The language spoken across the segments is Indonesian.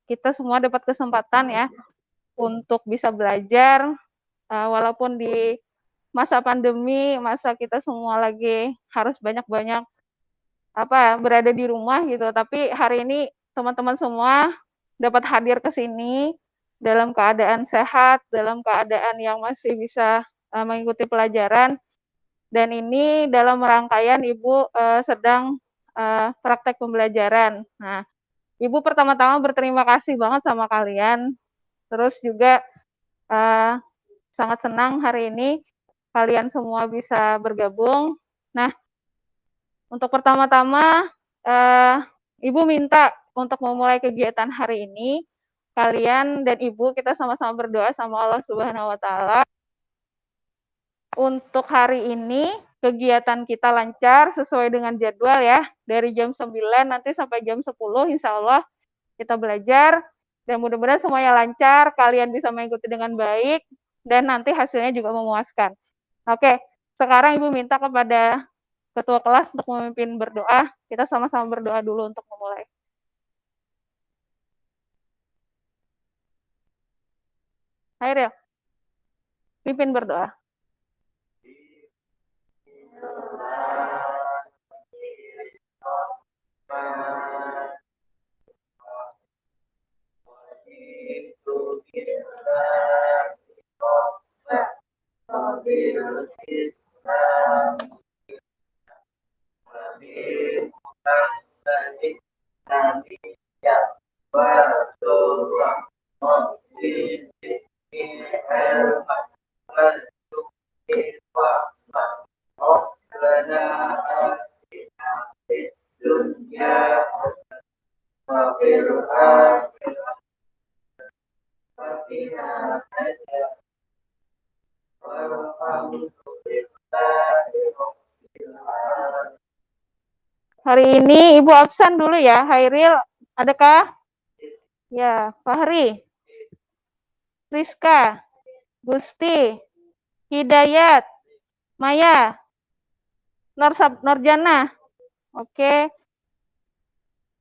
kita semua dapat kesempatan ya untuk bisa belajar, walaupun di masa pandemi, masa kita semua lagi harus banyak-banyak berada di rumah gitu. Tapi hari ini teman-teman semua dapat hadir ke sini dalam keadaan sehat, dalam keadaan yang masih bisa mengikuti pelajaran. Dan ini dalam rangkaian Ibu sedang praktek pembelajaran. Nah, Ibu pertama-tama berterima kasih banget sama kalian. Terus juga sangat senang hari ini kalian semua bisa bergabung. Nah, untuk pertama-tama Ibu minta untuk memulai kegiatan hari ini, kalian dan Ibu kita sama-sama berdoa sama Allah Subhanahu wa taala untuk hari ini kegiatan kita lancar sesuai dengan jadwal ya. Dari jam 9 nanti sampai jam 10 insya Allah kita belajar. Dan mudah-mudahan semuanya lancar, kalian bisa mengikuti dengan baik, dan nanti hasilnya juga memuaskan. Oke, sekarang Ibu minta kepada ketua kelas untuk memimpin berdoa. Kita sama-sama berdoa dulu untuk memulai. Hairil, pimpin berdoa. Hari ini Ibu absen dulu ya. Hairil, adakah? Ya, Fahri, Rizka, Gusti, Hidayat, Maya, Norjana, oke,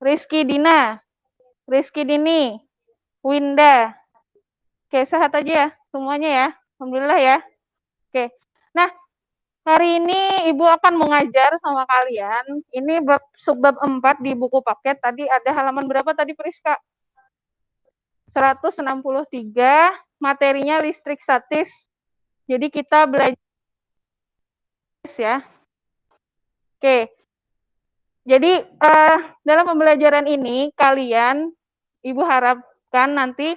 Rizky Dina, Rizky Dini, Winda. Oke, sehat aja ya semuanya ya. Alhamdulillah ya. Oke. Nah, hari ini Ibu akan mengajar sama kalian. Ini subbab 4 di buku paket. Tadi ada halaman berapa tadi, Priska? 163. Materinya listrik statis. Jadi kita belajar ya. Oke. Jadi dalam pembelajaran ini kalian, Ibu harapkan nanti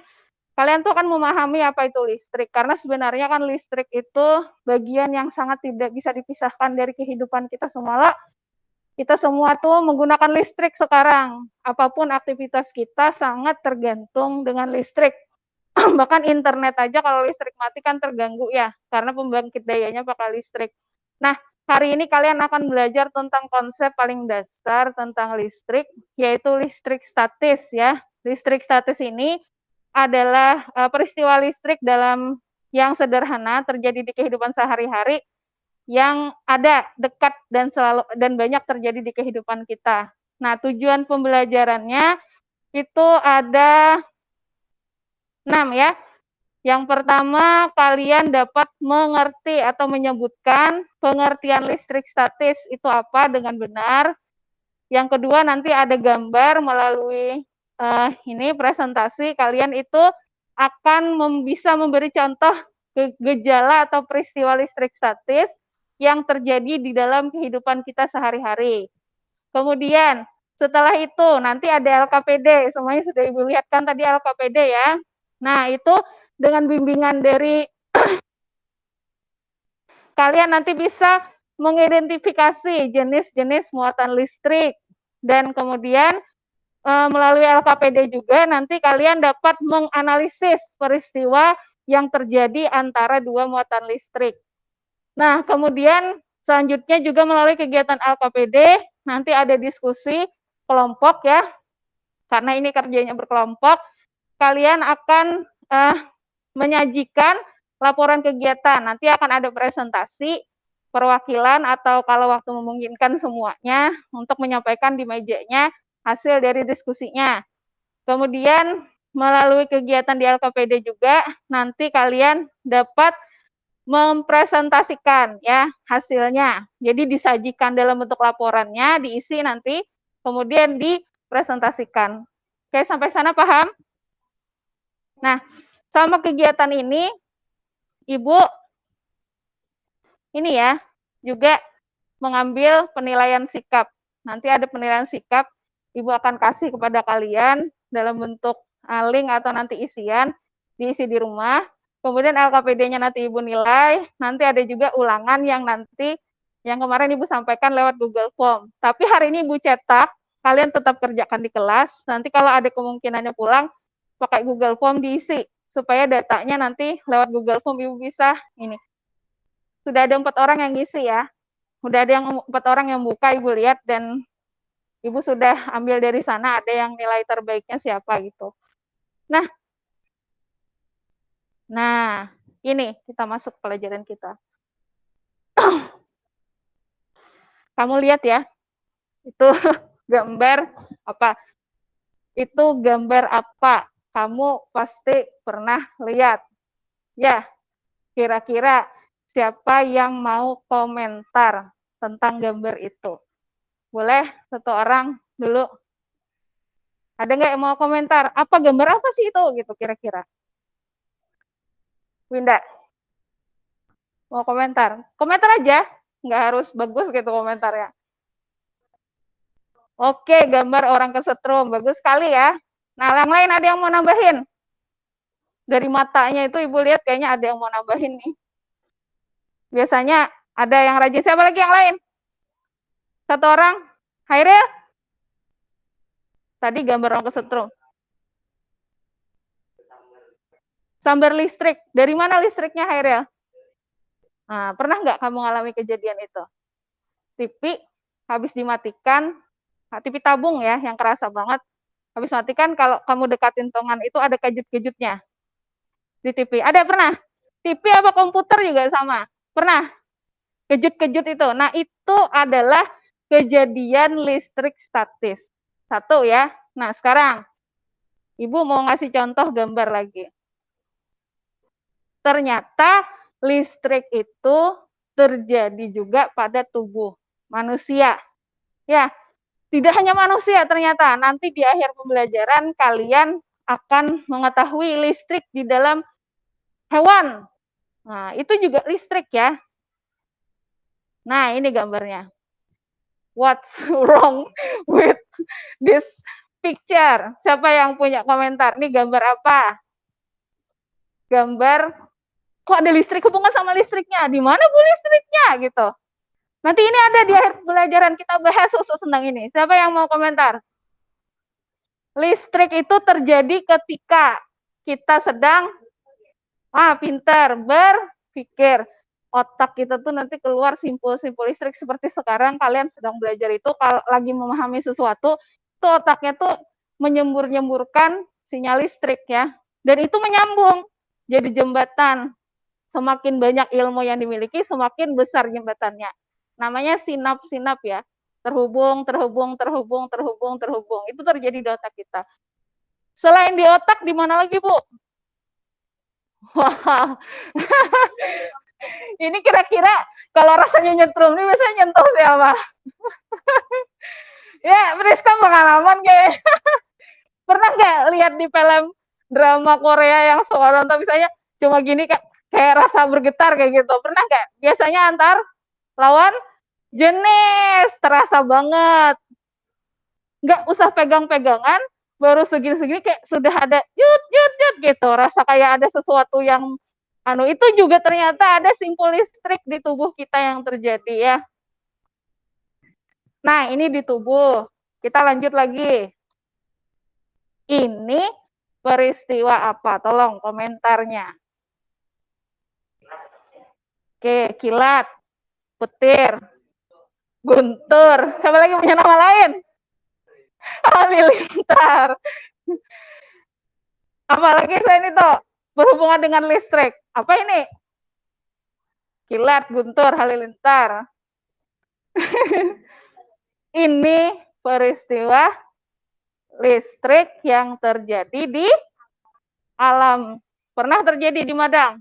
kalian tuh akan memahami apa itu listrik. Karena sebenarnya kan listrik itu bagian yang sangat tidak bisa dipisahkan dari kehidupan kita semua. Kita semua tuh menggunakan listrik sekarang. Apapun aktivitas kita sangat tergantung dengan listrik. Bahkan internet aja kalau listrik mati kan terganggu ya. Karena pembangkit dayanya pakai listrik. Nah, hari ini kalian akan belajar tentang konsep paling dasar tentang listrik, yaitu listrik statis ya. Listrik statis ini adalah peristiwa listrik dalam yang sederhana terjadi di kehidupan sehari-hari yang ada dekat dan selalu dan banyak terjadi di kehidupan kita. Nah, tujuan pembelajarannya itu ada 6 ya. Yang pertama, kalian dapat mengerti atau menyebutkan pengertian listrik statis itu apa dengan benar. Yang kedua, nanti ada gambar melalui ini presentasi. Kalian itu akan bisa memberi contoh gejala atau peristiwa listrik statis yang terjadi di dalam kehidupan kita sehari-hari. Kemudian, setelah itu nanti ada LKPD. Semuanya sudah Ibu lihat kan tadi LKPD ya. Nah, itu dengan bimbingan dari kalian nanti bisa mengidentifikasi jenis-jenis muatan listrik. Dan kemudian melalui LKPD juga nanti kalian dapat menganalisis peristiwa yang terjadi antara dua muatan listrik. Nah, kemudian selanjutnya juga melalui kegiatan LKPD nanti ada diskusi kelompok ya. Karena ini kerjanya berkelompok, kalian akan menyajikan laporan kegiatan. Nanti akan ada presentasi perwakilan atau kalau waktu memungkinkan semuanya untuk menyampaikan di mejanya hasil dari diskusinya. Kemudian melalui kegiatan di LKPD juga nanti kalian dapat mempresentasikan ya hasilnya. Jadi disajikan dalam bentuk laporannya, diisi nanti, kemudian dipresentasikan. Oke, sampai sana paham? Nah, sama kegiatan ini, Ibu ini ya, juga mengambil penilaian sikap. Nanti ada penilaian sikap, Ibu akan kasih kepada kalian dalam bentuk link atau nanti isian, diisi di rumah. Kemudian LKPD-nya nanti Ibu nilai, nanti ada juga ulangan yang nanti, yang kemarin Ibu sampaikan lewat Google Form. Tapi hari ini Ibu cetak, kalian tetap kerjakan di kelas, nanti kalau ada kemungkinannya pulang, pakai Google Form diisi, supaya datanya nanti lewat Google Form Ibu bisa ini. Sudah ada 4 orang yang ngisi ya. Sudah ada yang 4 orang yang buka, Ibu lihat, dan Ibu sudah ambil dari sana, ada yang nilai terbaiknya siapa gitu. Nah, ini kita masuk pelajaran kita. Kamu lihat ya, itu gambar apa? Itu gambar apa? Kamu pasti pernah lihat. Ya, kira-kira siapa yang mau komentar tentang gambar itu? Boleh satu orang dulu. Ada nggak yang mau komentar? Apa gambar apa sih itu gitu kira-kira? Winda, mau komentar? Komentar aja, nggak harus bagus gitu komentarnya. Oke, gambar orang kesetrum, bagus sekali ya. Nah, yang lain ada yang mau nambahin? Dari matanya itu Ibu lihat kayaknya ada yang mau nambahin nih. Biasanya ada yang rajin. Siapa lagi yang lain? Satu orang? Hairil? Tadi gambar orang kesetrum. Sambar listrik. Dari mana listriknya, Hairil? Nah, pernah nggak kamu mengalami kejadian itu? TV habis dimatikan, TV tabung ya, yang kerasa banget. Habis matikan, kalau kamu dekatin tongan itu ada kejut-kejutnya di TV. Ada pernah? TV apa komputer juga sama? Pernah? Kejut-kejut itu. Nah, itu adalah kejadian listrik statis. Satu ya. Nah, sekarang Ibu mau ngasih contoh gambar lagi. Ternyata listrik itu terjadi juga pada tubuh manusia. Ya, tidak hanya manusia ternyata. Nanti di akhir pembelajaran kalian akan mengetahui listrik di dalam hewan. Nah, itu juga listrik ya. Nah, ini gambarnya. What's wrong with this picture? Siapa yang punya komentar? Ini gambar apa? Gambar, kok ada listrik, hubungan sama listriknya? Di mana Bu listriknya? Gitu. Nanti ini ada di akhir pelajaran, kita bahas khusus tentang ini. Siapa yang mau komentar? Listrik itu terjadi ketika kita sedang pintar berpikir. Otak kita tuh nanti keluar simpul-simpul listrik seperti sekarang kalian sedang belajar itu, kalau lagi memahami sesuatu, tuh otaknya tuh menyembur-nyemburkan sinyal listrik ya. Dan itu menyambung jadi jembatan. Semakin banyak ilmu yang dimiliki, semakin besar jembatannya. Namanya sinap-sinap ya. Terhubung. Itu terjadi di otak kita. Selain di otak, di mana lagi, Bu? Wah. Ini kira-kira kalau rasanya nyetrum ini biasanya nyentuh siapa? Ya, Priska pengalaman kayak. Pernah nggak lihat di film drama Korea yang suara nonton misalnya cuma gini kayak rasa bergetar kayak gitu? Pernah nggak? Biasanya antar lawan jenis, terasa banget. Nggak usah pegang-pegangan, baru segini-segini kayak sudah ada yut gitu, rasa kayak ada sesuatu yang itu juga ternyata ada simpul listrik di tubuh kita yang terjadi ya. Nah, ini di tubuh. Kita lanjut lagi. Ini peristiwa apa? Tolong komentarnya. Oke, kilat, petir, guntur. Siapa lagi punya nama lain? Halilintar. Apalagi selain itu berhubungan dengan listrik. Apa ini? Kilat, guntur, halilintar. Ini peristiwa listrik yang terjadi di alam. Pernah terjadi di Madang?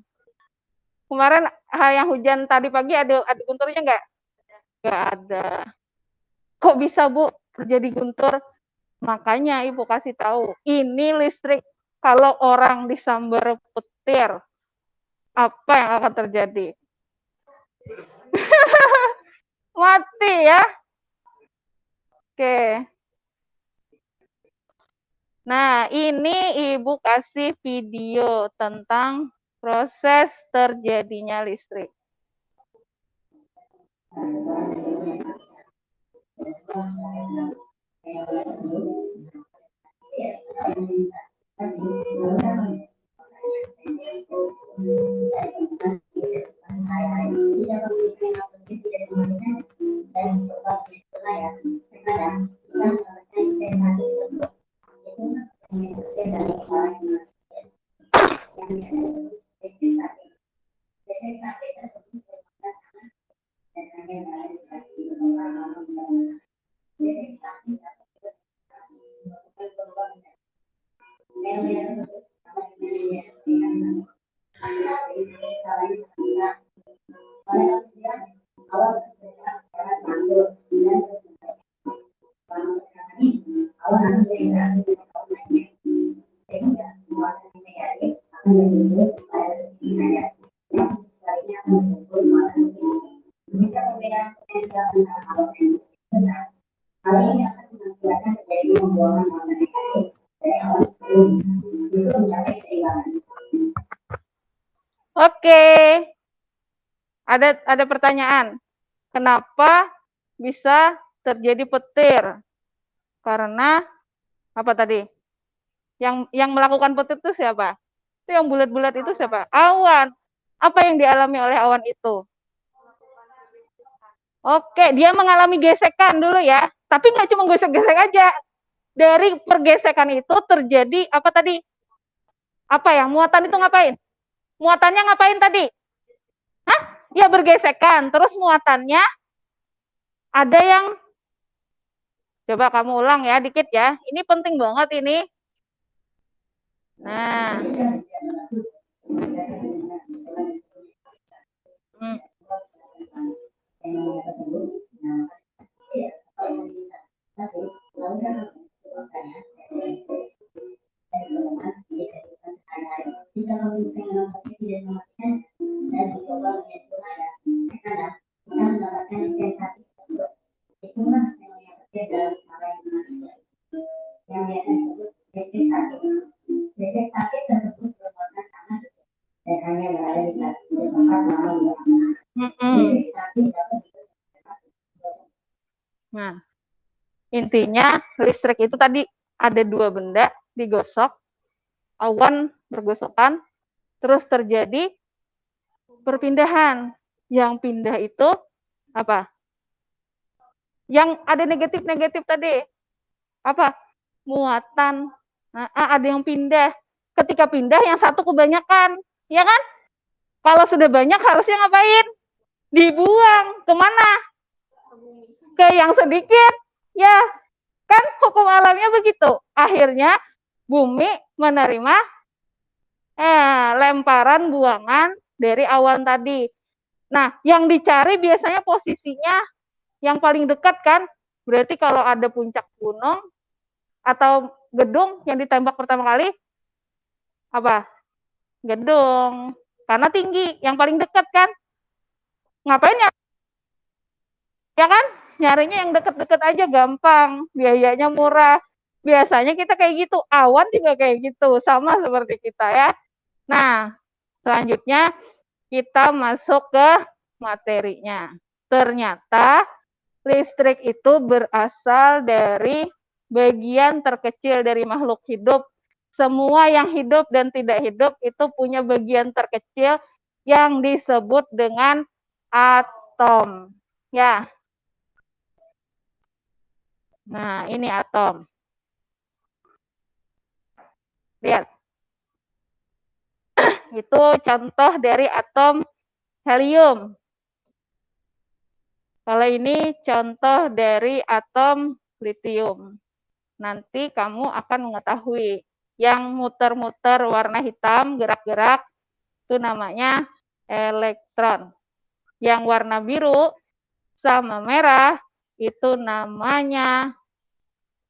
Kemarin yang hujan tadi pagi ada gunturnya nggak? Nggak ada. Kok bisa, Bu, terjadi guntur? Makanya Ibu kasih tahu, ini listrik. Kalau orang disambar petir, apa yang akan terjadi? Mati ya. Oke. Nah, ini Ibu kasih video tentang proses terjadinya listrik. Oke. Ada pertanyaan. Kenapa bisa terjadi petir? Karena apa tadi? Yang melakukan petir itu siapa? Itu yang bulat-bulat itu siapa? Awan. Apa yang dialami oleh awan itu? Oke, dia mengalami gesekan dulu ya. Tapi nggak cuma gesek-gesek aja. Dari pergesekan itu terjadi apa tadi? Apa ya? Muatan itu ngapain? Muatannya ngapain tadi? Hah? Ya bergesekan. Terus muatannya ada yang coba kamu ulang ya dikit ya. Ini penting banget ini. Nah. Nah, intinya listrik itu tadi ada dua benda digosok, awan bergosokan, terus terjadi perpindahan. Yang pindah itu apa? Yang ada negatif-negatif tadi apa? Muatan. Nah, ada yang pindah. Ketika pindah yang satu kebanyakan, ya kan? Kalau sudah banyak harusnya ngapain? Dibuang kemana? Ke yang sedikit, ya kan hukum alamnya begitu. Akhirnya bumi menerima lemparan buangan dari awan tadi. Nah, yang dicari biasanya posisinya yang paling dekat kan? Berarti kalau ada puncak gunung atau gedung yang ditembak pertama kali, apa? Gedung. Karena tinggi, yang paling dekat kan? Ngapain ya? Ya kan? Nyarinya yang deket-deket aja gampang, biayanya murah. Biasanya kita kayak gitu, awan juga kayak gitu, sama seperti kita ya. Nah, selanjutnya kita masuk ke materinya. Ternyata listrik itu berasal dari bagian terkecil dari makhluk hidup. Semua yang hidup dan tidak hidup itu punya bagian terkecil yang disebut dengan atom. Ya. Nah, ini atom. Lihat. Itu contoh dari atom helium. Kalau ini contoh dari atom litium. Nanti kamu akan mengetahui yang muter-muter warna hitam, gerak-gerak, itu namanya elektron. Yang warna biru sama merah, itu namanya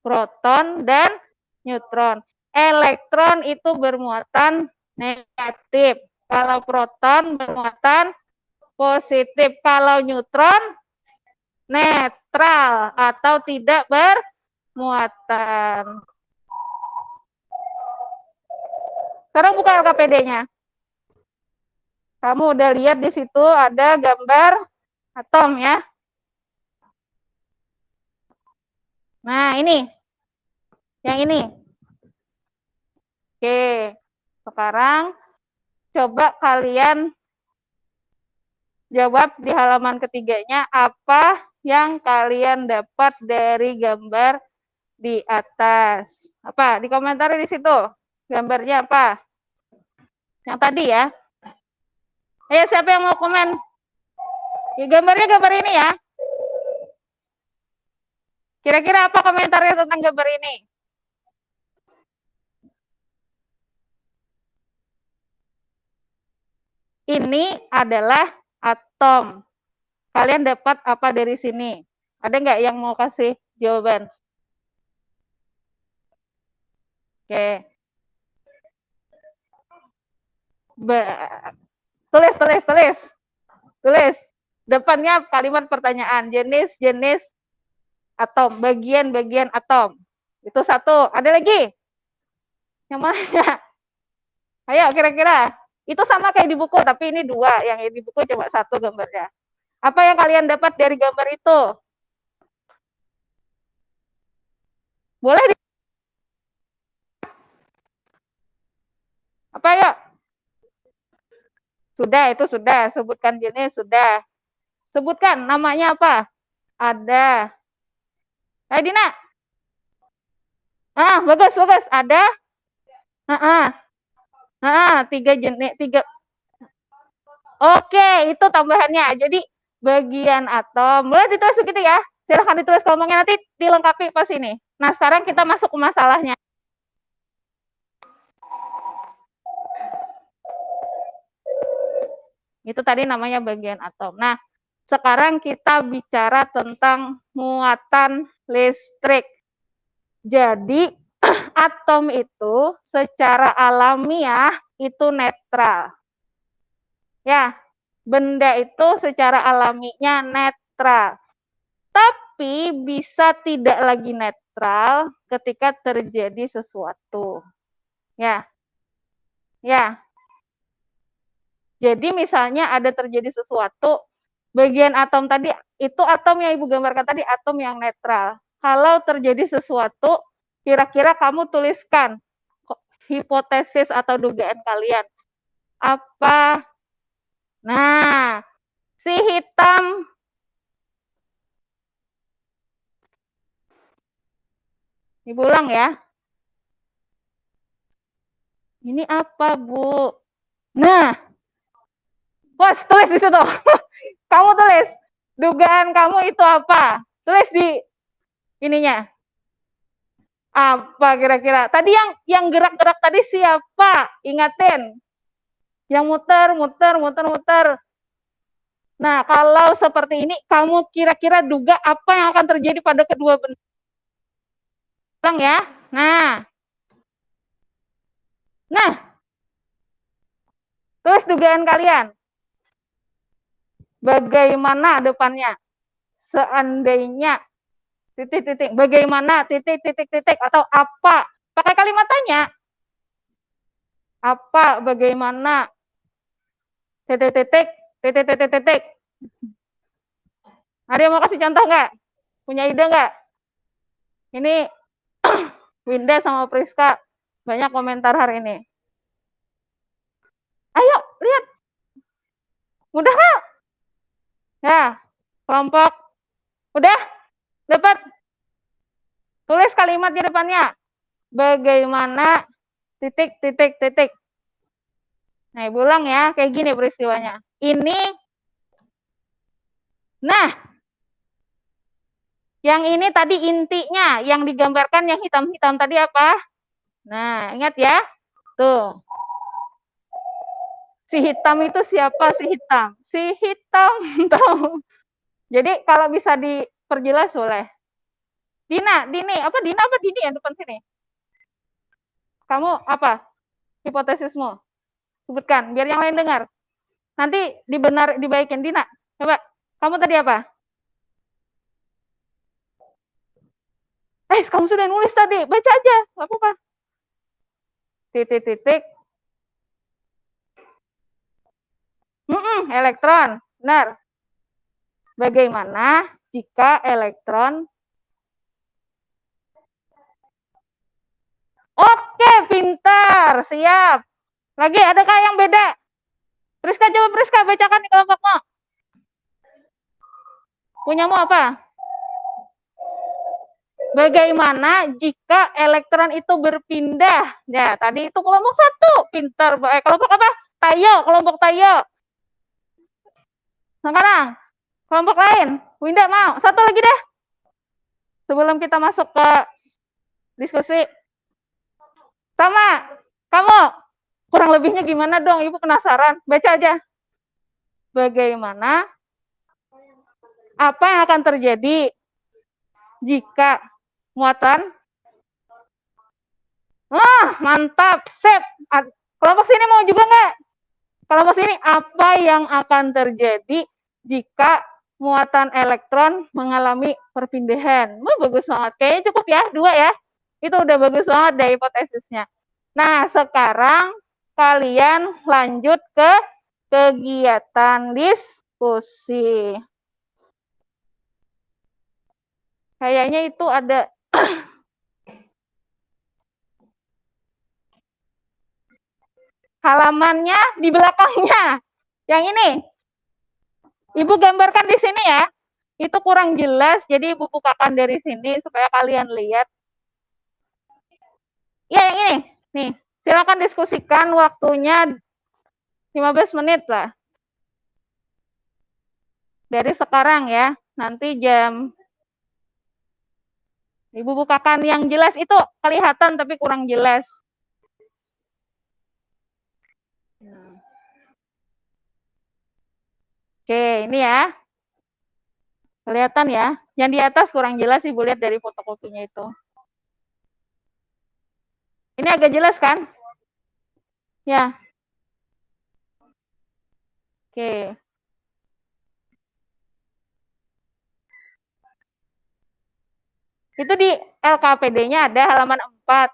proton dan neutron. Elektron itu bermuatan negatif. Kalau proton bermuatan positif. Kalau neutron netral atau tidak bermuatan. Sekarang buka LKPD-nya. Kamu udah lihat di situ ada gambar atom ya. Nah, ini. Yang ini. Oke. Sekarang coba kalian jawab di halaman ketiganya apa yang kalian dapat dari gambar di atas. Apa? Dikomentari di situ. Gambarnya apa? Yang tadi ya. Ayo siapa yang mau komen? Ya, gambarnya gambar ini ya. Kira-kira apa komentarnya tentang gambar ini? Ini adalah atom. Kalian dapat apa dari sini? Ada nggak yang mau kasih jawaban? Oke. Tulis. Depannya kalimat pertanyaan. Jenis-jenis atom. Bagian-bagian atom. Itu satu. Ada lagi? Yang mana? Ayo kira-kira. Itu sama kayak di buku, tapi ini dua. Yang di buku cuma satu gambarnya. Apa yang kalian dapat dari gambar itu? Boleh di... Apa ya? Sudah, itu sudah. Sebutkan jenis, sudah. Sebutkan namanya apa? Ada. Ayo Dina. Bagus. Ada. Tiga jenis, tiga. Oke, itu tambahannya. Jadi bagian atom. Boleh ditulis begitu ya? Silahkan ditulis ngomongnya, nanti dilengkapi pas ini. Nah, sekarang kita masuk ke masalahnya. Itu tadi namanya bagian atom. Nah, sekarang kita bicara tentang muatan listrik. Jadi, atom itu secara alamiah itu netral. Ya, benda itu secara alaminya netral. Tapi bisa tidak lagi netral ketika terjadi sesuatu. Ya. Jadi misalnya ada terjadi sesuatu, bagian atom tadi, itu atom yang Ibu gambarkan tadi, atom yang netral. Kalau terjadi sesuatu, kira-kira kamu tuliskan hipotesis atau dugaan kalian. Apa? Nah, si hitam Ibu ulang ya. Ini apa, Bu? Nah, bos, tulis di situ. Kamu tulis. Dugaan kamu itu apa? Tulis di ininya. Apa kira-kira? Tadi yang gerak-gerak tadi siapa? Ingatin. Yang muter. Nah, kalau seperti ini, kamu kira-kira duga apa yang akan terjadi pada kedua benda? Ya. Nah, terus dugaan kalian. Bagaimana depannya? Seandainya titik-titik. Bagaimana titik-titik atau apa? Pakai kalimat tanya. Apa, bagaimana, titik. Ada yang mau kasih contoh nggak? Punya ide nggak? Ini Winda sama Priska banyak komentar hari ini. Ayo, lihat. Mudah nggak? Ya, kelompok. Udah? Dapat? Tulis kalimat di depannya. Bagaimana titik. Nah, Ibu ulang ya, kayak gini peristiwanya. Ini, nah, yang ini tadi intinya, yang digambarkan yang hitam-hitam tadi apa? Nah, ingat ya. Tuh. Si hitam itu siapa si hitam? Si hitam. Tahu. Jadi kalau bisa diperjelas boleh. Dini, apa Dina apa Dini yang depan sini? Kamu apa? Hipotesismu? Sebutkan, biar yang lain dengar. Nanti dibaikin. Dina, coba. Kamu tadi apa? Kamu sudah nulis tadi. Baca aja, nggak apa-apa. Titik. Elektron. Benar. Bagaimana jika elektron... Oke, pintar. Siap. Lagi, adakah yang beda? Priska, coba Priska, bacakan di kelompokmu. Punyamu apa? Bagaimana jika elektron itu berpindah? Ya, tadi itu kelompok 1. Pintar. Kelompok apa? Kelompok Tayo. Sekarang, kelompok lain. Winda mau? Satu lagi deh. Sebelum kita masuk ke diskusi. Sama. Kamu, kurang lebihnya gimana dong? Ibu penasaran. Baca aja. Bagaimana? Apa yang akan terjadi jika muatan? Mantap. Sip. Kelompok sini mau juga nggak? Kelompok sini, apa yang akan terjadi jika muatan elektron mengalami perpindahan? Bagus banget. Kayaknya cukup ya, 2 ya. Itu udah bagus banget deh hipotesisnya. Nah, sekarang kalian lanjut ke kegiatan diskusi. Kayaknya itu ada halamannya di belakangnya. Yang ini. Ibu gambarkan di sini ya. Itu kurang jelas, jadi Ibu bukakan dari sini supaya kalian lihat. Ya, yang ini. Nih, silakan diskusikan, waktunya 15 menit lah. Dari sekarang ya. Nanti jam... Ibu bukakan yang jelas, itu kelihatan tapi kurang jelas. Oke, ini ya. Kelihatan ya. Yang di atas kurang jelas, Ibu lihat dari fotokopinya itu. Ini agak jelas kan? Ya. Oke. Itu di LKPD-nya ada halaman 4.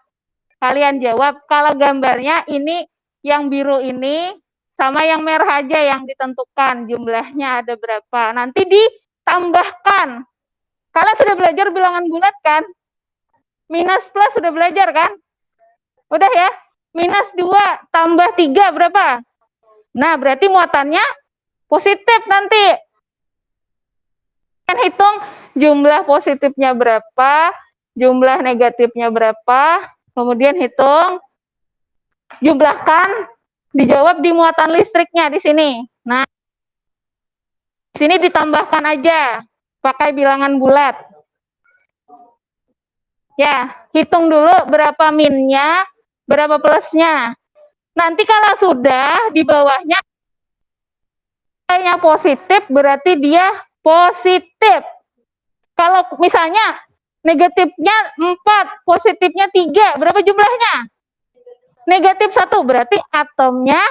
Kalian jawab, kalau gambarnya ini yang biru ini sama yang merah aja yang ditentukan. Jumlahnya ada berapa. Nanti ditambahkan. Kalian sudah belajar bilangan bulat kan? Minus plus sudah belajar kan? Udah ya? Minus 2 tambah 3 berapa? Nah, berarti muatannya positif nanti. Kan hitung jumlah positifnya berapa, jumlah negatifnya berapa, kemudian hitung, jumlahkan, dijawab di muatan listriknya di sini. Nah, di sini ditambahkan aja, pakai bilangan bulat. Ya, hitung dulu berapa minnya, berapa plusnya. Nanti kalau sudah di bawahnya positif, berarti dia positif. Kalau misalnya negatifnya 4, positifnya 3, berapa jumlahnya? Negatif 1, berarti atomnya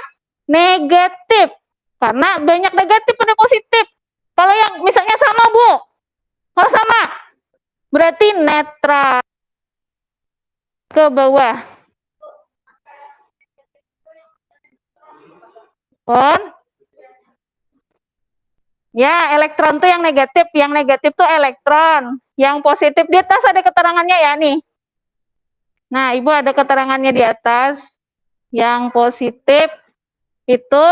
negatif. Karena banyak negatif pada positif. Kalau yang misalnya sama, Bu. Kalau sama, berarti netral ke bawah. Pon. Ya, elektron tuh yang negatif. Yang negatif tuh elektron. Yang positif di atas ada keterangannya ya nih. Nah, Ibu ada keterangannya di atas. Yang positif itu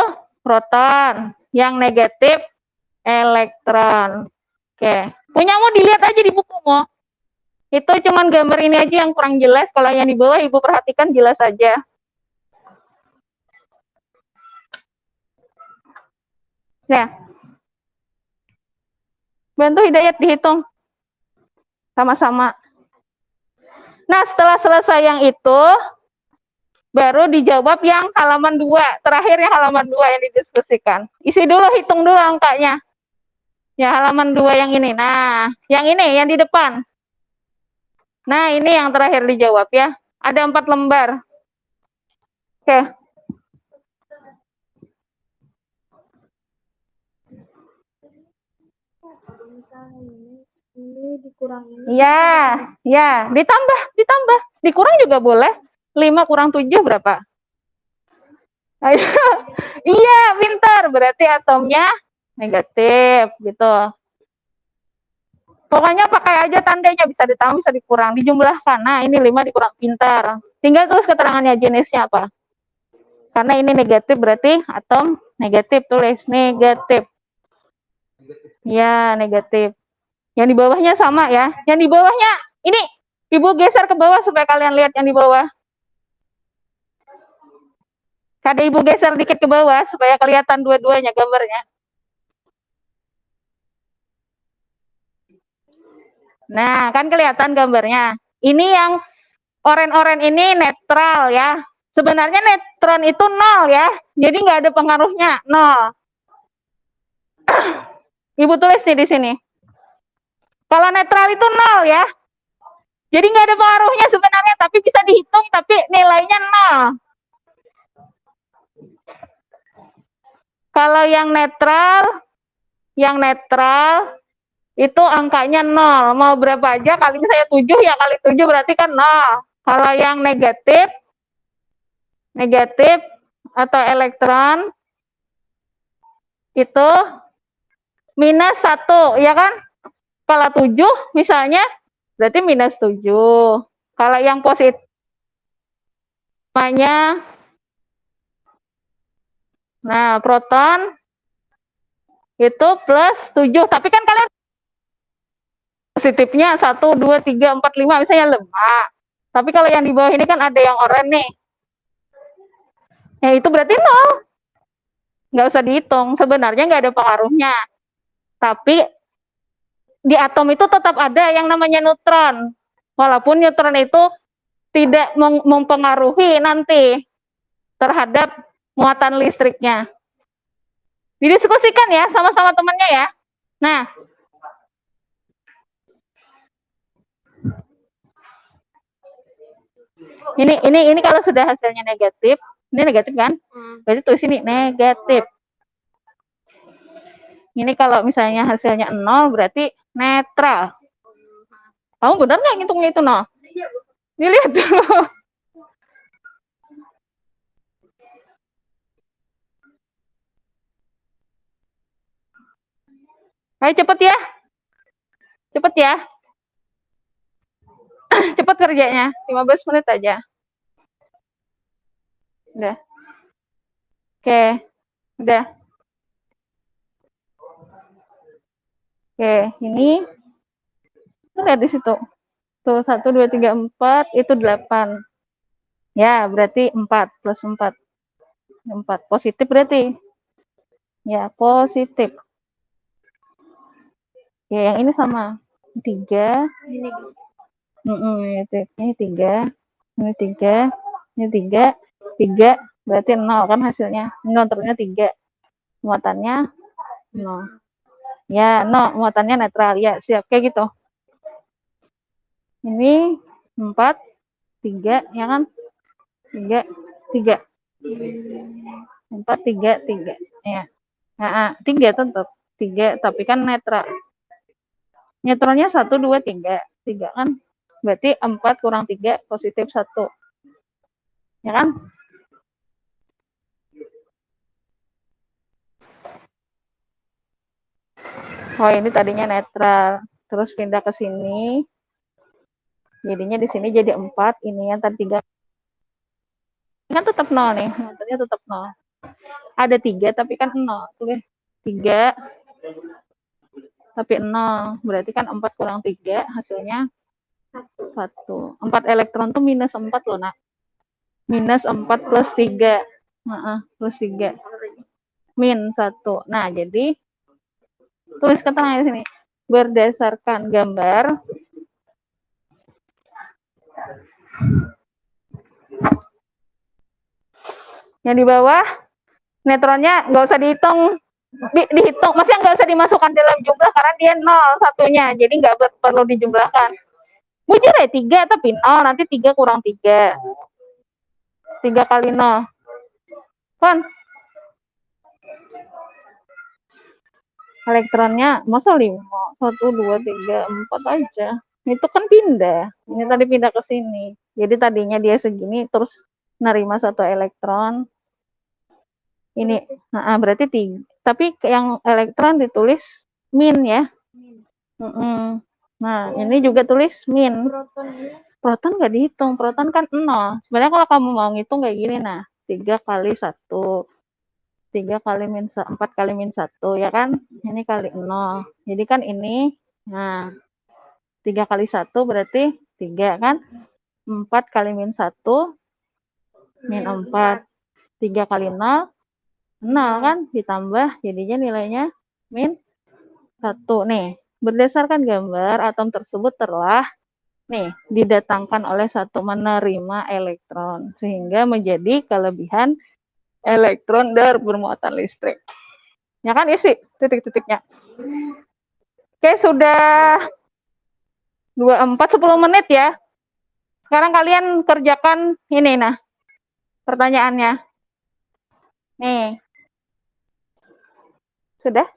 proton. Yang negatif elektron. Oke. Punyamu dilihat aja di bukumu. Itu cuman gambar ini aja yang kurang jelas. Kalau yang di bawah Ibu perhatikan jelas aja. Ya. Bantu Hidayat dihitung. Sama-sama. Nah, setelah selesai yang itu, Baru dijawab yang halaman 2, terakhir yang halaman 2 yang didiskusikan. Isi dulu, hitung dulu angkanya. Ya, halaman 2 yang ini. Nah, yang ini, yang di depan. Nah, ini yang terakhir dijawab ya. Ada 4 lembar. Oke. Ini dikurangin. Ya, ditambah. Dikurang juga boleh. 5 kurang 7 berapa? Ayo. Iya, pintar. Berarti atomnya negatif gitu. Pokoknya pakai aja tandanya, bisa ditambah, bisa dikurang, dijumlahkan. Nah, ini 5 dikurang, pintar. Tinggal tulis keterangannya jenisnya apa. Karena ini negatif berarti atom negatif, tulis negatif. Ya, negatif. Yang di bawahnya sama ya. Yang di bawahnya ini Ibu geser ke bawah supaya kalian lihat yang di bawah. Kada Ibu geser dikit ke bawah supaya kelihatan dua-duanya gambarnya. Nah, kan kelihatan gambarnya. Ini yang oren-oren ini netral ya. Sebenarnya neutron itu 0 ya. Jadi nggak ada pengaruhnya, 0. Ibu tulis nih di sini. Kalau netral itu 0 ya. Jadi nggak ada pengaruhnya sebenarnya, tapi bisa dihitung, tapi nilainya 0. Kalau yang netral itu angkanya 0. Mau berapa aja, kali misalnya 7 ya, kali 7 berarti kan 0. Kalau yang negatif atau elektron itu minus 1, ya kan? Kalau 7 misalnya berarti minus 7. Kalau yang positif namanya, nah proton itu plus 7. Tapi kan kalian positifnya 1, 2, 3, 4, 5 misalnya lemak. Tapi kalau yang di bawah ini kan ada yang oranye nih. Ya itu berarti 0. Nggak usah dihitung. Sebenarnya nggak ada pengaruhnya. Tapi di atom itu tetap ada yang namanya neutron. Walaupun neutron itu tidak mempengaruhi nanti terhadap muatan listriknya. Didiskusikan ya sama-sama temannya ya. Nah, ini kalau sudah hasilnya negatif, ini negatif kan? Berarti tulis ini negatif. Ini kalau misalnya hasilnya 0 berarti netral. Kamu benar nggak ngitungnya itu, no? Dilihat dulu. Ayo cepet ya. Cepet ya. Cepet kerjanya. 15 menit aja. Udah. Oke. Udah. Oke, ini lihat di situ. Tuh 1, 2, 3, 4 itu 8. Ya, berarti 4 plus 4. 4 positif berarti. Ya, positif. Ya, yang ini sama. 3. Ini 3. Ini 3. Ini 3. 3 berarti 0 kan hasilnya. Neutronnya 3. Muatannya 0. Ya, 0 muatannya netral. Ya, siap kayak gitu. Ini 4 3 ya kan? 3 3. 4 3 3 ya. Nah, 3 tetap 3 tapi kan netral. Neutronnya 1 2 3. 3 kan? Berarti 4 kurang 3 positif 1. Ya kan? Oh, ini tadinya netral. Terus pindah ke sini. Jadinya di sini jadi 4, ini yang tadi 3. Kan tetap 0 nih, neutralnya tetap 0. Ada 3 tapi kan 0. Tulis 3 tapi 0. Berarti kan 4 kurang 3 hasilnya 1. 4 elektron tuh minus 4 loh, nak. Minus 4 plus 3. Plus 3. Min 1. Nah, jadi tulis keterangan di sini. Berdasarkan gambar Yang di bawah neutronnya nggak usah dihitung, dihitung, maksudnya nggak usah dimasukkan dalam jumlah karena dia nol satunya, jadi nggak perlu dijumlahkan. Bujur ya 3 tapi nol, nanti 3 kurang 3. 3 kali nol. Kan elektronnya masa 5, 1, 2, 3, 4 aja. Itu kan pindah. Ini tadi pindah ke sini. Jadi tadinya dia segini terus nerima 1 elektron. Ini berarti 3. Tapi yang elektron ditulis min ya. Nah, ini juga tulis min. Proton nggak dihitung, proton kan 0. Sebenarnya kalau kamu mau ngitung kayak gini, nah 3 kali 1, 3 kali min 4 kali min 1, ya kan? Ini kali 0. Jadi kan ini, nah 3 kali 1 berarti 3 kan? 4 kali min 1, min 4. 3 kali 0, 0 kan? Ditambah, jadinya nilainya min 1. Nih, berdasarkan gambar, atom tersebut telah didatangkan oleh satu menerima elektron, sehingga menjadi kelebihan elektron bermuatan listrik. Ya kan, isi titik-titiknya. Oke, sudah 24, 10 menit ya. Sekarang kalian kerjakan ini, nah, pertanyaannya. Nih. Sudah?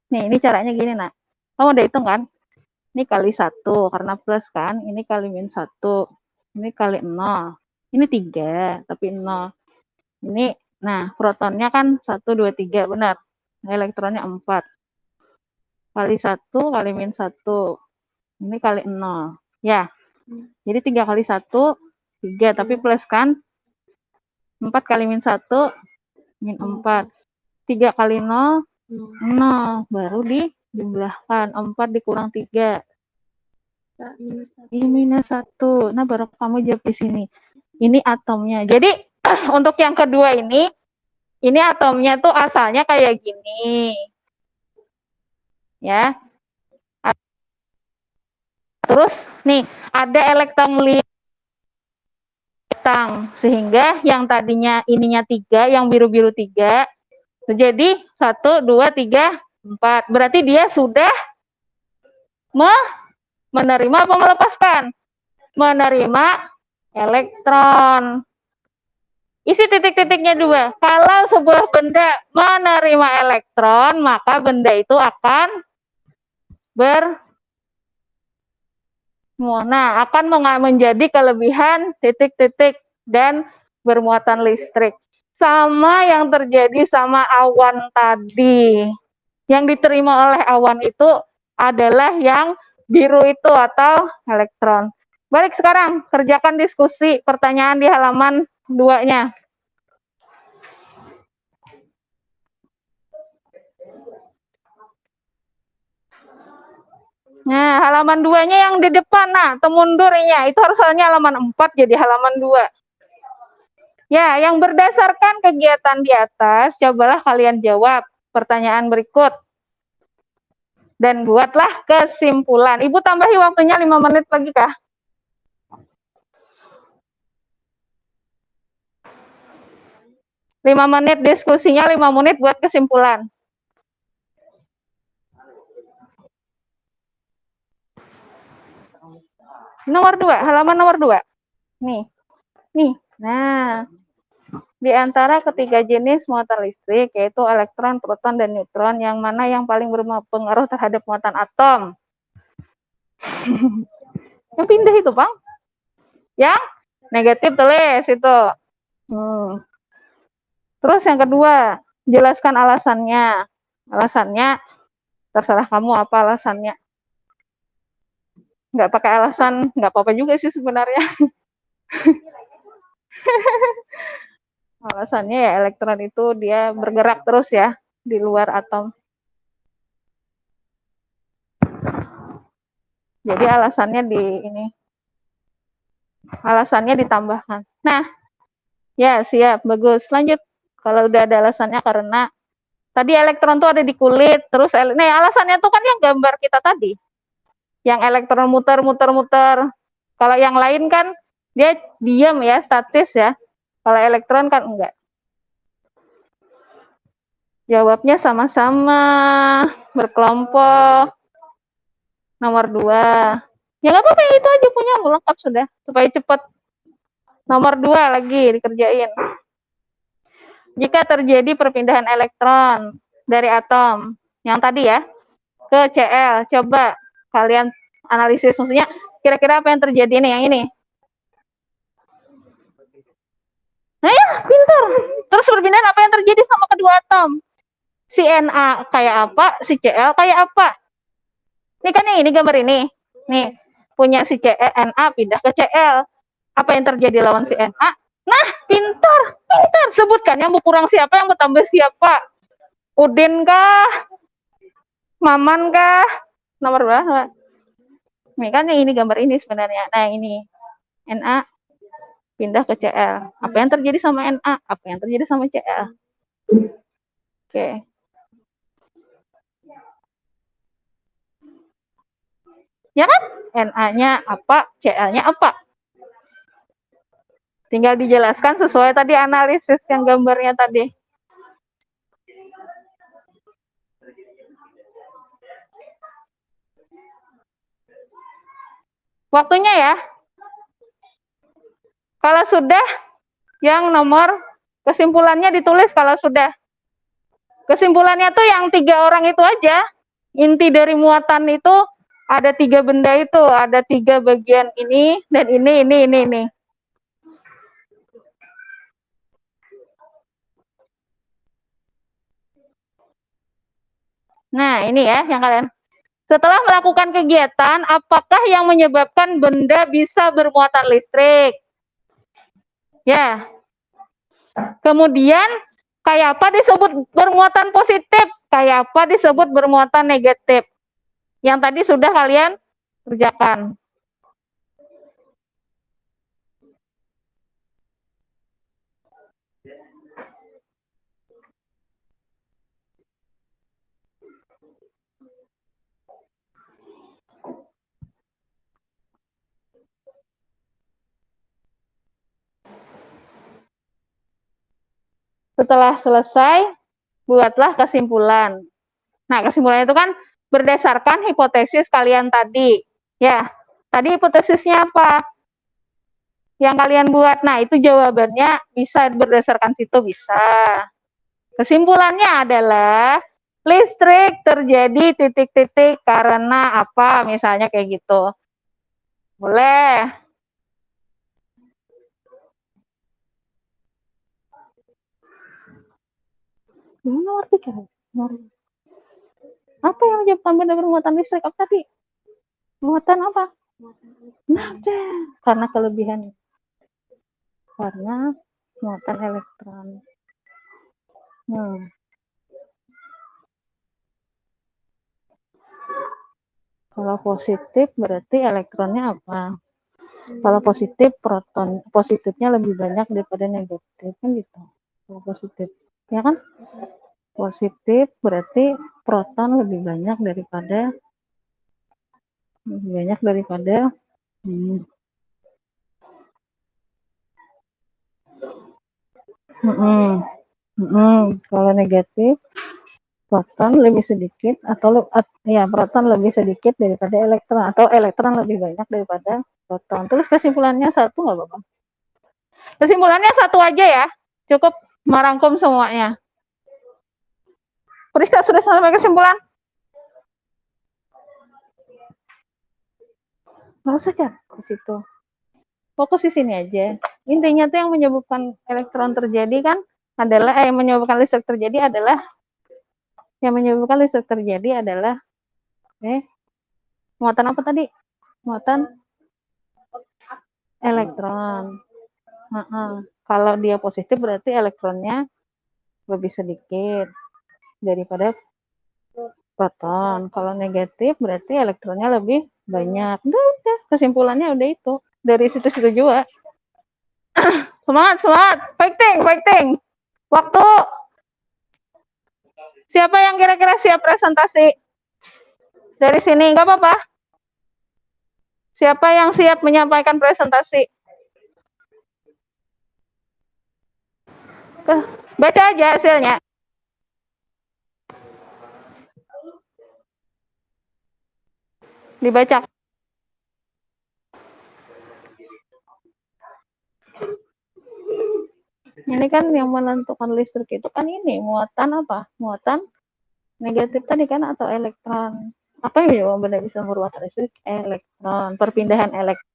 Nih, ini caranya gini, nah. Kamu udah hitung kan? Ini kali 1, karena plus kan. Ini kali min 1. Ini kali 0. Ini 3, tapi 0. Ini, nah, protonnya kan 1, 2, 3, benar. Elektronnya 4. Kali 1, kali min 1. Ini kali 0. Ya. Jadi 3 kali 1, 3, tapi plus kan. 4 kali min 1, min 4. 3 kali 0, 0. Baru dijumlahkan. 4 dikurang 3. Ini minus 1. Nah, baru kamu jawab di sini. Ini atomnya. Jadi, untuk yang kedua ini atomnya tuh asalnya kayak gini. Ya. Terus, nih, ada elektron lintang. Sehingga yang tadinya ininya 3, yang biru-biru 3, jadi 1, 2, 3, 4. Berarti dia sudah menerima apa melepaskan? Menerima elektron. Isi titik-titiknya 2. Kalau sebuah benda menerima elektron, maka benda itu akan akan menjadi kelebihan titik-titik dan bermuatan listrik. Sama yang terjadi sama awan tadi. Yang diterima oleh awan itu adalah yang biru itu atau elektron. Balik sekarang, kerjakan diskusi pertanyaan di halaman 2-nya. Nah, halaman 2-nya yang di depan, nah, temundurnya, itu harusnya halaman 4 jadi halaman 2. Ya, yang berdasarkan kegiatan di atas, cobalah kalian jawab pertanyaan berikut. Dan buatlah kesimpulan. Ibu tambahi waktunya 5 menit lagi kah? 5 menit diskusinya, 5 menit buat kesimpulan. Nomor 2, halaman nomor 2. Nih. Nah, di antara ketiga jenis muatan listrik, yaitu elektron, proton, dan neutron, yang mana yang paling berpengaruh terhadap muatan atom? Yang pindah itu, Bang. Yang negatif tulis itu. Terus yang kedua, jelaskan alasannya. Alasannya, terserah kamu apa alasannya. Nggak pakai alasan, nggak apa-apa juga sih sebenarnya. Alasannya ya elektron itu dia bergerak terus ya di luar atom. Jadi alasannya ditambahkan. Nah, ya siap, bagus. Lanjut. Kalau udah ada alasannya karena tadi elektron tuh ada di kulit, terus alasannya tuh kan yang gambar kita tadi. Yang elektron muter. Kalau yang lain kan dia diam ya, statis ya. Kalau elektron kan enggak. Jawabnya sama-sama berkelompok. Nomor 2. Ya nggak apa-apa, itu aja punya lengkap sudah, supaya cepat. Nomor 2 lagi dikerjain. Jika terjadi perpindahan elektron dari atom yang tadi ya ke Cl, coba kalian analisis, maksudnya kira-kira apa yang terjadi nih yang ini. Nah ya, pintar. Terus perpindahan apa yang terjadi sama kedua atom? Si Na kayak apa, si Cl kayak apa? Ini kan nih, ini gambar ini. Nih, punya si Na pindah ke Cl. Apa yang terjadi lawan si Na? Nah, pintar, pintar. Sebutkan yang berkurang siapa, yang bertambah siapa. Udin kah? Maman kah? Nomor berapa? Nih kan ini gambar ini sebenarnya. Nah, ini Na pindah ke Cl. Apa yang terjadi sama Na? Apa yang terjadi sama Cl? Oke. Ya kan? Na-nya apa, Cl-nya apa? Tinggal dijelaskan sesuai tadi analisis yang gambarnya tadi. Waktunya ya. Kalau sudah, yang nomor kesimpulannya ditulis kalau sudah. Kesimpulannya tuh yang 3 orang itu aja. Inti dari muatan itu ada 3 benda itu, ada 3 bagian ini dan ini. Nah, ini ya yang kalian. Setelah melakukan kegiatan, apakah yang menyebabkan benda bisa bermuatan listrik? Ya. Kemudian, kayak apa disebut bermuatan positif? Kayak apa disebut bermuatan negatif? Yang tadi sudah kalian kerjakan. Setelah selesai, buatlah kesimpulan. Nah, kesimpulannya itu kan berdasarkan hipotesis kalian tadi. Ya, tadi hipotesisnya apa? Yang kalian buat. Nah, itu jawabannya bisa berdasarkan situ, bisa. Kesimpulannya adalah listrik terjadi titik-titik karena apa? Misalnya kayak gitu. Boleh. Nomor 3. Apa yang menyebabkan benda bermuatan listrik? Apa tadi? Muatan apa? Nada. Karena kelebihan. Karena muatan elektron. Kalau positif berarti elektronnya apa? Kalau positif, proton positifnya lebih banyak daripada negatif, kan gitu. Kalau positif, ya kan? Positif berarti proton lebih banyak daripada kalau negatif, proton lebih sedikit atau ya proton lebih sedikit daripada elektron, atau elektron lebih banyak daripada proton. Terus kesimpulannya satu nggak apa-apa. Kesimpulannya satu aja ya, cukup merangkum semuanya. Priska sudah sampai kesimpulan? Nggak usah kan ke situ. Fokus di sini aja. Intinya tuh yang menyebabkan elektron terjadi kan adalah yang menyebabkan listrik terjadi adalah muatan apa tadi? Muatan elektron. Kalau dia positif berarti elektronnya lebih sedikit daripada proton. Kalau negatif berarti elektronnya lebih banyak. Udah, kesimpulannya udah itu. Dari situ-situ juga. Semangat, fighting. Waktu. Siapa yang kira-kira siap presentasi? Dari sini, nggak apa-apa. Siapa yang siap menyampaikan presentasi? Baca aja hasilnya. Dibaca. Ini kan yang menentukan listrik itu kan ini muatan apa? Muatan negatif tadi kan atau elektron. Apa yang benar bisa bermuatan listrik? Elektron. Perpindahan elektron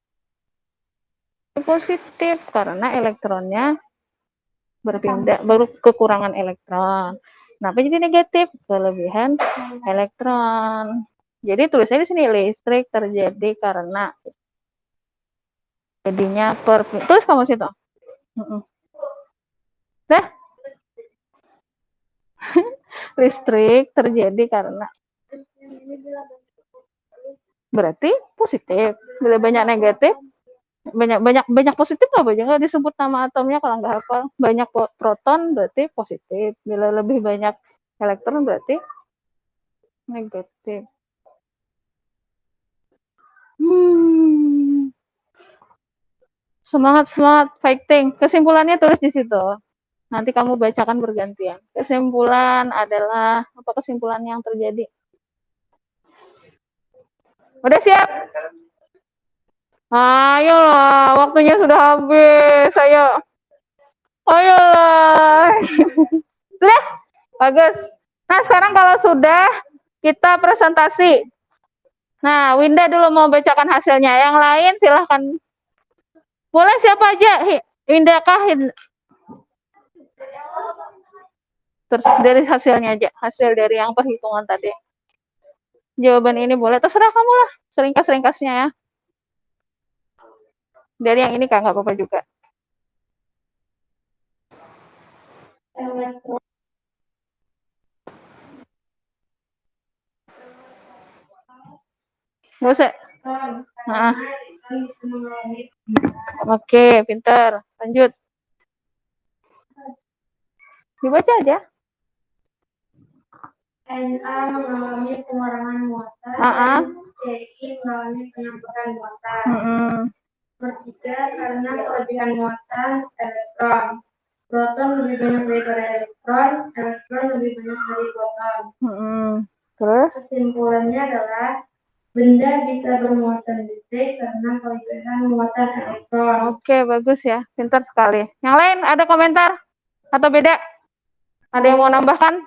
positif karena elektronnya berpindah, baru kekurangan elektron. Kenapa jadi negatif? Kelebihan elektron. Jadi tulisnya di sini listrik terjadi karena jadinya terus kamu situ. Dah. Listrik terjadi karena berarti positif. Bila banyak negatif, banyak positif nggak disebut nama atomnya kalau nggak hafal. Banyak proton berarti positif. Bila lebih banyak elektron berarti negatif. Semangat fighting. Kesimpulannya tulis di situ. Nanti kamu bacakan bergantian. Kesimpulan adalah apa kesimpulan yang terjadi? Udah siap? Ayolah, waktunya sudah habis. Ayolah. Sudah? Bagus. Nah, sekarang kalau sudah, kita presentasi. Nah, Winda dulu mau bacakan hasilnya. Yang lain silahkan. Boleh siapa aja? Winda kah? Terus dari hasilnya aja. Hasil dari yang perhitungan tadi. Jawaban ini boleh. Terserah kamu lah. Seringkas-ringkasnya ya. Dari yang ini Kak, nggak apa-apa juga. Nggak usah. Nah. Oke, pintar. Lanjut. Dibaca aja. NA mengalami pengurangan muatan, CI mengalami penambahan muatan. Ketiga, karena kelebihan muatan elektron. Proton lebih banyak daripada elektron lebih banyak dari proton. Terus? Kesimpulannya adalah benda bisa bermuatan listrik karena kelebihan muatan elektron. Oke, bagus ya. Pintar sekali. Yang lain ada komentar? Atau beda? Ada yang mau nambahkan?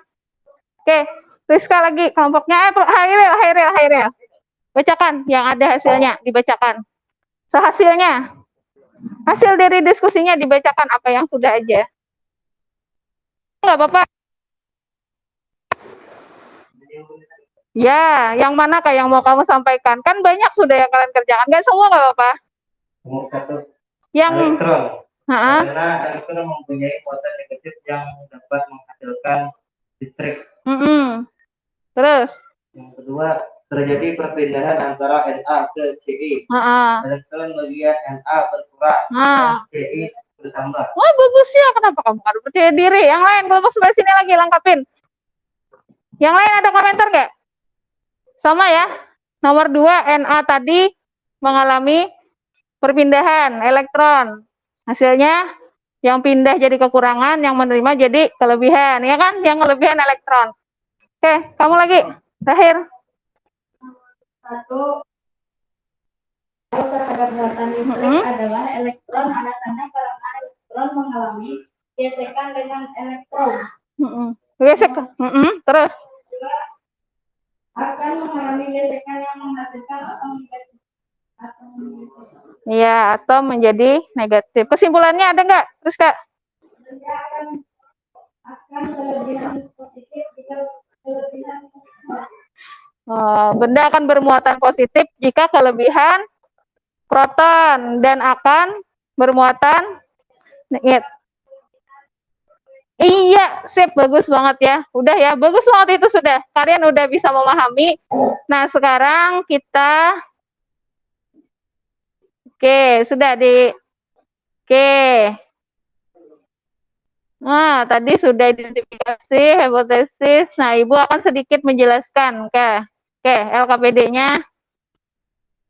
Oke, Rizka lagi kelompoknya. Hairil. Bacakan yang ada hasilnya, dibacakan. Sehasilnya. Hasil dari diskusinya dibacakan apa yang sudah aja. Enggak apa-apa. Ya, yang mana Kak yang mau kamu sampaikan? Kan banyak sudah yang kalian kerjakan. Enggak semua enggak apa-apa. Yang elektron. Karena elektron mempunyai muatan negatif yang dapat menghasilkan listrik. Terus? Yang kedua, terjadi perpindahan antara Na ke Ci. Elektron bagian Na berkurang, Ci bertambah. Wah, bagus ya. Kenapa kamu harus percaya diri? Yang lain, kelompok sebelah sini lagi lengkapin. Yang lain ada komentar nggak? Sama ya. Nomor 2, Na tadi mengalami perpindahan elektron. Hasilnya yang pindah jadi kekurangan, yang menerima jadi kelebihan. Ya kan? Yang kelebihan elektron. Oke, kamu lagi. Terakhir. Satu, terhadap muatan listrik adalah elektron alasannya karena elektron mengalami gesekan dengan elektron. Gesekan. Terus? Akan mengalami gesekan yang menghasilkan atom negatif. Iya, atom menjadi negatif. Kesimpulannya ada nggak? Terus Kak? Akan kelebihan positif jika kelebihan benda akan bermuatan positif jika kelebihan proton dan akan bermuatan negatif. Iya, sip, bagus banget ya. Udah ya, bagus banget itu sudah. Kalian udah bisa memahami. Nah, sekarang kita sudah Oke. Nah, tadi sudah identifikasi hipotesis. Nah, Ibu akan sedikit menjelaskan. Oke, LKPD-nya.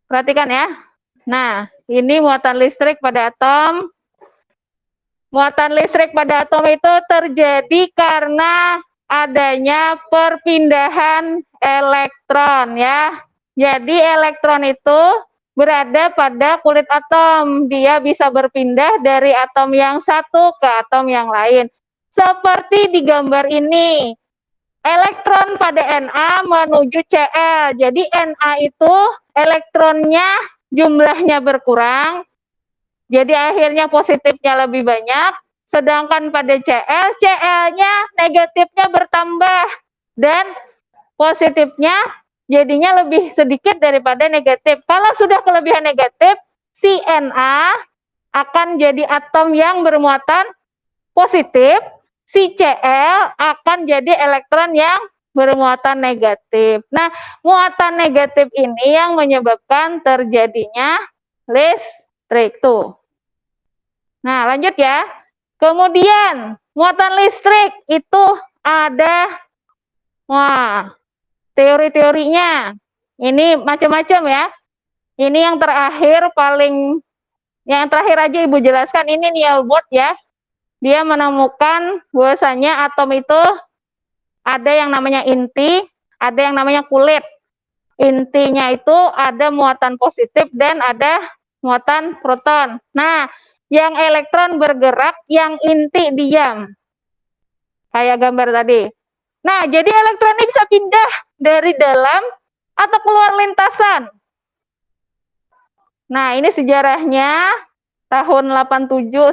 Perhatikan ya. Nah, ini muatan listrik pada atom. Muatan listrik pada atom itu terjadi karena adanya perpindahan elektron ya. Jadi elektron itu berada pada kulit atom. Dia bisa berpindah dari atom yang satu ke atom yang lain. Seperti di gambar ini. Elektron pada Na menuju Cl. Jadi Na itu elektronnya jumlahnya berkurang. Jadi akhirnya positifnya lebih banyak. Sedangkan pada Cl, Cl-nya negatifnya bertambah. Dan positifnya jadinya lebih sedikit daripada negatif. Kalau sudah kelebihan negatif, si Na akan jadi atom yang bermuatan positif, si Cl akan jadi elektron yang bermuatan negatif. Nah, muatan negatif ini yang menyebabkan terjadinya listrik tuh. Nah, lanjut ya. Kemudian, muatan listrik itu ada, teori-teorinya. Ini macam-macam ya. Ini yang terakhir aja Ibu jelaskan, ini Niels Bohr ya. Dia menemukan bahwasanya atom itu ada yang namanya inti, ada yang namanya kulit. Intinya itu ada muatan positif dan ada muatan proton. Nah, yang elektron bergerak, yang inti diam. Kayak gambar tadi. Nah, jadi elektron ini bisa pindah dari dalam atau keluar lintasan. Nah, ini sejarahnya tahun 1897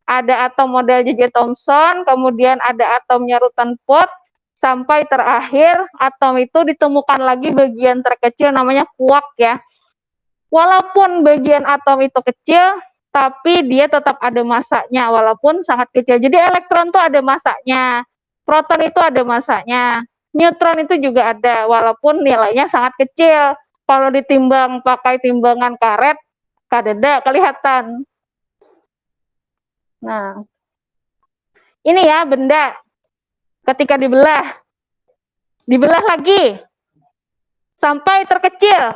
ada atom model J.J. Thomson, kemudian ada atomnya Rutherford, sampai terakhir atom itu ditemukan lagi bagian terkecil namanya quark ya. Walaupun bagian atom itu kecil, tapi dia tetap ada masanya walaupun sangat kecil. Jadi elektron itu ada masanya, proton itu ada masanya, neutron itu juga ada walaupun nilainya sangat kecil. Kalau ditimbang pakai timbangan karet, kadeda kelihatan. Nah, ini ya benda ketika dibelah lagi sampai terkecil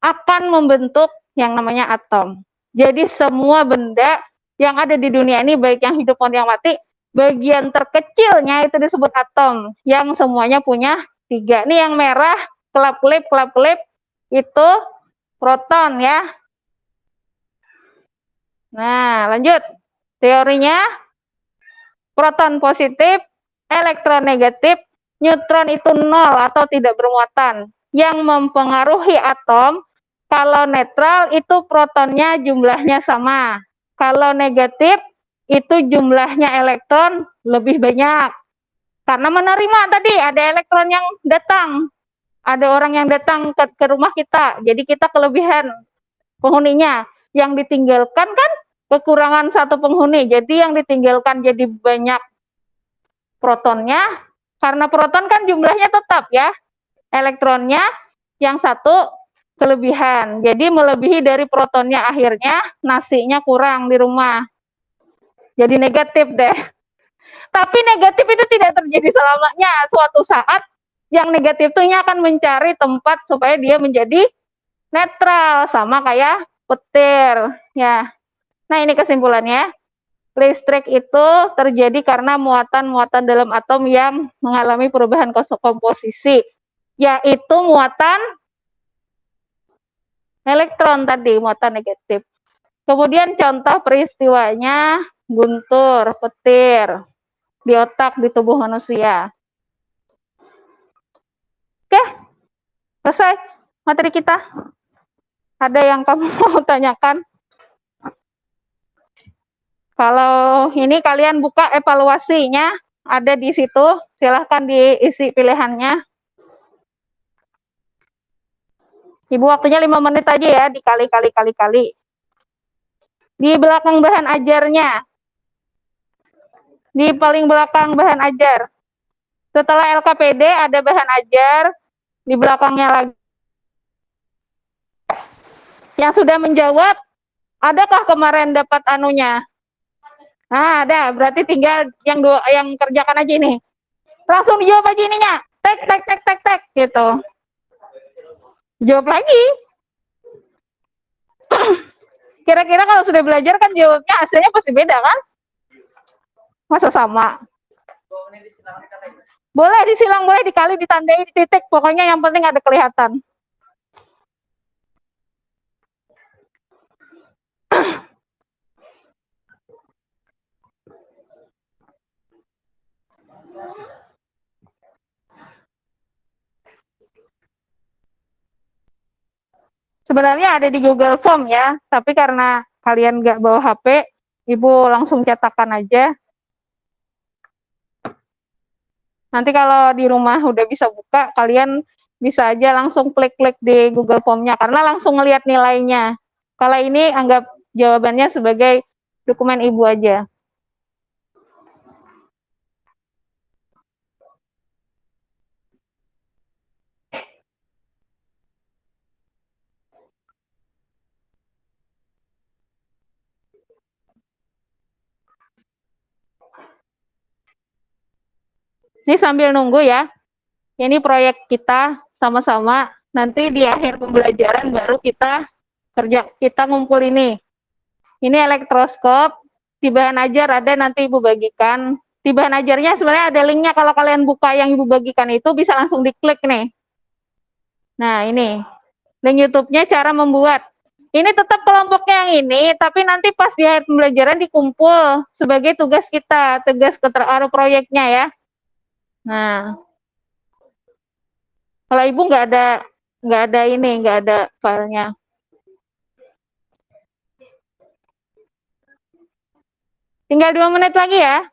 akan membentuk yang namanya atom. Jadi semua benda yang ada di dunia ini, baik yang hidup maupun yang mati, bagian terkecilnya itu disebut atom, yang semuanya punya 3. Ini yang merah, kelap-kelip itu proton ya. Nah, lanjut. Teorinya, proton positif, elektron negatif, neutron itu 0 atau tidak bermuatan. Yang mempengaruhi atom, kalau netral itu protonnya jumlahnya sama. Kalau negatif itu jumlahnya elektron lebih banyak. Karena menerima tadi ada elektron yang datang. Ada orang yang datang ke rumah kita. Jadi kita kelebihan penghuninya. Yang ditinggalkan kan kekurangan satu penghuni. Jadi yang ditinggalkan jadi banyak protonnya. Karena proton kan jumlahnya tetap ya. Elektronnya yang satu kelebihan. Jadi melebihi dari protonnya, akhirnya nasinya kurang di rumah. Jadi negatif deh. Tapi negatif itu tidak terjadi selamanya. Suatu saat yang negatif itu akan mencari tempat supaya dia menjadi netral, sama kayak petir ya. Nah, ini kesimpulannya. Listrik itu terjadi karena muatan-muatan dalam atom yang mengalami perubahan komposisi, yaitu muatan elektron tadi, muatan negatif. Kemudian contoh peristiwanya guntur, petir di otak, di tubuh manusia. Oke, selesai materi kita. Ada yang kamu mau tanyakan? Kalau ini kalian buka evaluasinya, ada di situ, silahkan diisi pilihannya. Ibu waktunya 5 menit aja ya, dikali-kali. Di belakang bahan ajarnya. Di paling belakang bahan ajar. Setelah LKPD ada bahan ajar, di belakangnya lagi. Yang sudah menjawab, adakah kemarin dapat anunya? Nah, ada, berarti tinggal yang kerjakan aja ini. Langsung dijawab aja ininya. Tek gitu. Jawab lagi. Kira-kira kalau sudah belajar kan jawabnya hasilnya pasti beda kan? Masa sama? Boleh disilang, boleh dikali, ditandai titik, pokoknya yang penting ada kelihatan. Sebenarnya ada di Google Form ya, tapi karena kalian nggak bawa HP, Ibu langsung cetakan aja. Nanti kalau di rumah udah bisa buka, kalian bisa aja langsung klik-klik di Google Form-nya, karena langsung ngelihat nilainya. Kalau ini anggap jawabannya sebagai dokumen Ibu aja. Ini sambil nunggu ya. Ini proyek kita sama-sama. Nanti di akhir pembelajaran baru kita ngumpul ini. Ini elektroskop. Di bahan ajar ada, nanti Ibu bagikan. Di bahan ajarnya sebenarnya ada linknya. Kalau kalian buka yang Ibu bagikan itu bisa langsung diklik nih. Nah ini link YouTube-nya cara membuat. Ini tetap kelompoknya yang ini, tapi nanti pas di akhir pembelajaran dikumpul sebagai tugas kita, tugas proyeknya ya. Nah, kalau Ibu nggak ada filenya. Tinggal 2 menit lagi ya.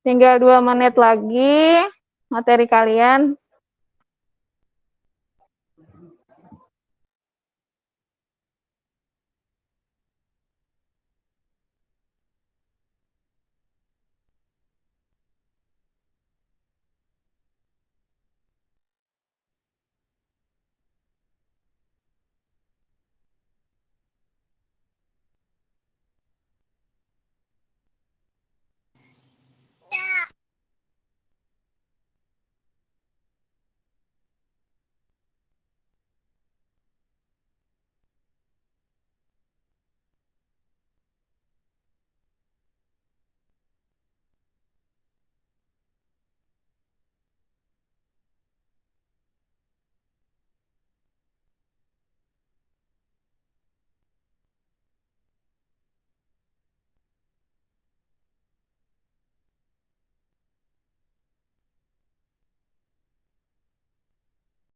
Tinggal 2 menit lagi materi kalian.